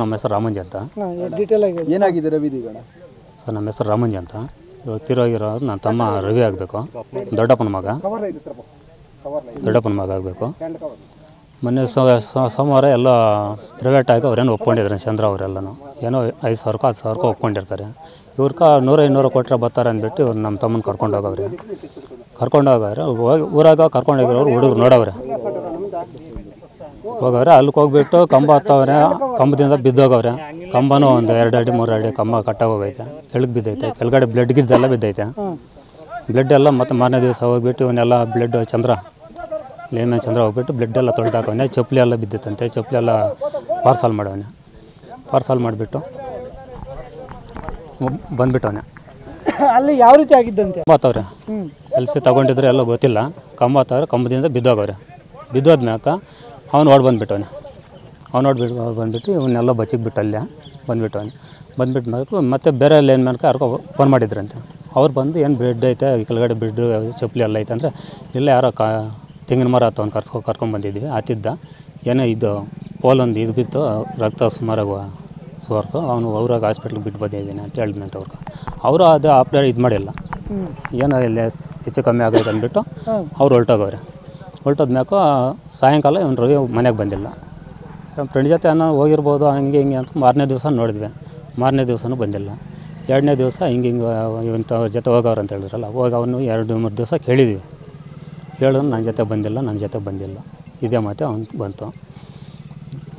ನಮ್ಮ ಹೆಸರು ರಾಮಂಜಿ ಅಂತ. ಡೀಟೇಲ್ ಆಗಿ ಏನಾಗಿದೆ ರವಿದೀಗಣ? ಸರ್ ನಮ್ಮ ಹೆಸರು ರಾಮಂಜಿ ಅಂತ. ಇವಾಗ ತೀರೋಗಿರೋ ನನ್ನ ತಮ್ಮ ರವಿ ಆಗಬೇಕು, ದೊಡ್ಡಪ್ಪನ ಮಗ ಆಗಬೇಕು. ಮೊನ್ನೆ ಸೋಮವಾರ ಎಲ್ಲ ಪ್ರೈವೇಟಾಗಿ ಅವ್ರೇನು ಒಪ್ಕೊಂಡಿದ್ದಾರೆ, ಚಂದ್ರ ಅವರೆಲ್ಲನೂ ಏನೋ 5,000 10,000 ಒಪ್ಕೊಂಡಿರ್ತಾರೆ. ಇವ್ರಿಗೆ 100-200 ಕೊಟ್ಟರೆ ಬರ್ತಾರೆ ಅಂದ್ಬಿಟ್ಟು ಇವ್ರು ನಮ್ಮ ತಮ್ಮನ ಕರ್ಕೊಂಡು ಹೋಗವ್ರೆ. ಊರಾಗ ಕರ್ಕೊಂಡೋಗಿರೋರು ಹುಡುಗರು ನೋಡವ್ರೆ, ಹೋಗವ್ರೆ. ಅಲ್ಲಿಗೆ ಹೋಗ್ಬಿಟ್ಟು ಕಂಬ ಹತ್ತವ್ರೆ, ಕಂಬದಿಂದ ಬಿದ್ದೋಗವ್ರೆ. ಕಂಬನೂ ಒಂದು 2 ಅಡಿ 3 ಅಡಿ ಕಂಬ ಕಟ್ಟಾಗೋಗೈತೆ, ಕೆಳಗೆ ಬಿದ್ದೈತೆ. ಕೆಳಗಡೆ ಬ್ಲಡ್ ಗಿದ್ದೆಲ್ಲ ಬಿದ್ದೈತೆ. ಬ್ಲಡ್ ಎಲ್ಲ ಮತ್ತು ಮಾರನೇ ದಿವಸ ಹೋಗ್ಬಿಟ್ಟು ಇವನ್ನೆಲ್ಲ ಬ್ಲಡ್ ಲೇಮನ್ ಚಂದ್ರ ಹೋಗ್ಬಿಟ್ಟು ಬ್ಲಡ್ ಎಲ್ಲ ತೊಳೆದಾಕವನೆ. ಚಪ್ಪಲಿ ಎಲ್ಲ ಬಿದ್ದಿತ್ತಂತೆ, ಚಪ್ಪಲಿ ಎಲ್ಲ ಪಾರ್ಸಲ್ ಮಾಡವನೆ. ಪಾರ್ಸಲ್ ಮಾಡಿಬಿಟ್ಟು ಬಂದ್ಬಿಟ್ಟವನೆ. ಅಲ್ಲಿ ಯಾವ ರೀತಿ ಆಗಿದ್ದಂತೆ? ಕಂಬತ್ತವ್ರೆ, ಎಲ್ಸಿ ತಗೊಂಡಿದ್ರೆ ಎಲ್ಲ ಗೊತ್ತಿಲ್ಲ. ಕಂಬತ್ತವ್ರೆ, ಕಂಬದಿಂದ ಬಿದ್ದೋಗವ್ರೆ. ಬಿದ್ದೋದ್ಮ್ಯಾಕ ಅವ್ನು ಓಡಿ ಬಂದುಬಿಟ್ಟವನೆ. ಬಂದುಬಿಟ್ಟು ಇವನ್ನೆಲ್ಲ ಬಚ್ಚಿಬಿಟ್ಟು ಅಲ್ಲೇ ಬಂದುಬಿಟ್ಟು ಮತ್ತೆ ಬೇರೆ ಲೈನ್ ಮ್ಯಾನ್ಕ ಯಾರಿಗೋ ಫೋನ್ ಮಾಡಿದ್ರಂತೆ. ಅವ್ರು ಬಂದು ಏನು ಬ್ಲಡ್ ಐತೆ, ಕೆಳಗಡೆ ಬ್ಲಡ್ ಚಪ್ಪಲಿ ಎಲ್ಲ ಐತೆ ಅಂದರೆ, ಇಲ್ಲ ಯಾರೋ ತೆಂಗಿನ ಮರ ಅವ್ನು ಕರ್ಕೊಂಡ್ಬಂದಿದ್ವಿ. ಆತಿದ್ದ ಏನೋ ಇದು ಪೋಲೊಂದು ಇದು ಬಿತ್ತು, ರಕ್ತ ಸುಮಾರಾಗಿ ಸೋರ್ತು. ಅವನು ಊರಾಗ ಹಾಸ್ಪಿಟ್ಲಿಗೆ ಬಿಟ್ಟು ಬಂದಿದ್ದೀನಿ ಅಂತ ಹೇಳಿದ್ನಂತೆ. ಅವರು ಅದು ಆಪ್ರೇಟ್ ಇದು ಮಾಡಿಲ್ಲ, ಏನೋ ಇಲ್ಲಿ ಹೆಚ್ಚು ಕಮ್ಮಿ ಆಗೋದು ಅಂದ್ಬಿಟ್ಟು ಅವ್ರು ಹೊರಟೋದ್ಮ್ಯಾಕ ಸಾಯಂಕಾಲ ಇವನು ರವಿ ಮನೆಗೆ ಬಂದಿಲ್ಲ. ನಮ್ಮ ಫ್ರೆಂಡ್ ಜೊತೆ ಏನೋ ಹೋಗಿರ್ಬೋದು ಹಂಗೆ ಹಿಂಗೆ ಅಂತ ಮಾರನೇ ದಿವಸ ನೋಡಿದ್ವಿ. ಮಾರನೇ ದಿವಸನೂ ಬಂದಿಲ್ಲ. 2ನೇ ದಿವಸ ಹಿಂಗೆ ಇವಂಥವ್ರ ಜೊತೆ ಹೋಗೋರು ಅಂತ ಹೇಳಿದ್ರಲ್ಲ, ಹೋಗಿ ಅವನು 2-3 ದಿವಸ ಕೇಳಿದ್ವಿ. ಕೇಳಿದ್ರು ನನ್ನ ಜೊತೆ ಬಂದಿಲ್ಲ ಇದೇ ಮಾತೆ ಅವ್ನು ಬಂತು.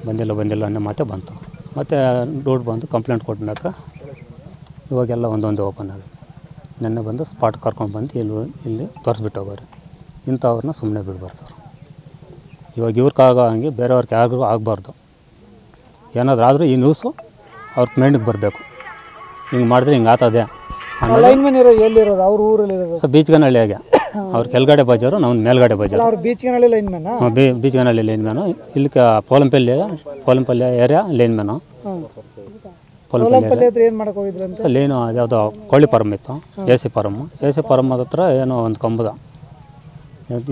ಬಂದಿಲ್ಲ ಅನ್ನೋ ಮಾತೆ ಬಂತು. ಮತ್ತು ರೋಡ್ ಬಂದು ಕಂಪ್ಲೇಂಟ್ ಕೊಟ್ಟಾಕ ಇವಾಗೆಲ್ಲ ಒಂದೊಂದು ಓಪನ್ ಆಗಿದೆ. ನೆನ್ನೆ ಬಂದು ಸ್ಪಾಟ್ ಕರ್ಕೊಂಡು ಇಲ್ಲಿ ತೋರಿಸ್ಬಿಟ್ಟು ಹೋಗೋರು. ಇಂಥವ್ರನ್ನ ಸುಮ್ಮನೆ ಬಿಡಬಾರ್ದು ಸರ್. ಇವಾಗ ಇವ್ರಿಗಾಗೋ ಹಂಗೆ ಬೇರೆಯವ್ರಿಗೆ ಯಾರಿಗೂ ಆಗಬಾರ್ದು. ಏನಾದರೂ ಆದರೂ ಈ ನ್ಯೂಸು ಅವ್ರ ಮೈಂಡಿಗೆ ಬರಬೇಕು. ಹಿಂಗೆ ಮಾಡಿದ್ರೆ ಹಿಂಗೆ ಆಗ್ತದೆ. ಎಲ್ಲಿರೋದು? ಅವ್ರ ಊರಲ್ಲಿ ಸರ್ ಬೀಚ್ಗನಹಳ್ಳಿಯಾಗೆ. ಅವ್ರ ಕೆಳಗಡೆ ಬಜಾರು, ನಾವು ಮೇಲ್ಗಡೆ ಬಜಾರು. ಬೀಚ್ಗನಹಳ್ಳಿ ಲೈನ್ಮ್ಯಾನ್? ಬೀಚ್ಗನಹಳ್ಳಿ ಲೈನ್ಮ್ಯಾನು. ಇಲ್ಲಿ ಪೋಲಂಪಲ್ಲಿ ಏರಿಯಾ ಲೈನ್ಮ್ಯಾನು. ಸರ್ ಲೈನು ಅದ್ಯಾವುದೋ ಕೋಳಿ ಫಾರಮ್ ಇತ್ತು, ಎ ಸಿ ಫಾರಮ್ ಹತ್ರ ಏನೋ ಒಂದು ಕಂಬದ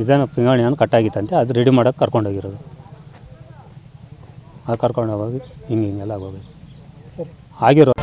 ಇದೇನೋ ಪಿಂಗಾಣಿ ಏನೋ ಕಟ್ಟಾಗಿತ್ತಂತೆ. ಅದು ರೆಡಿ ಮಾಡೋಕೆ ಕರ್ಕೊಂಡೋಗಿರೋದು. ಅದು ಕರ್ಕೊಂಡೋಗಿ ಹಿಂಗೆಲ್ಲ ಆಗೋಗಿ ಆಗಿರೋ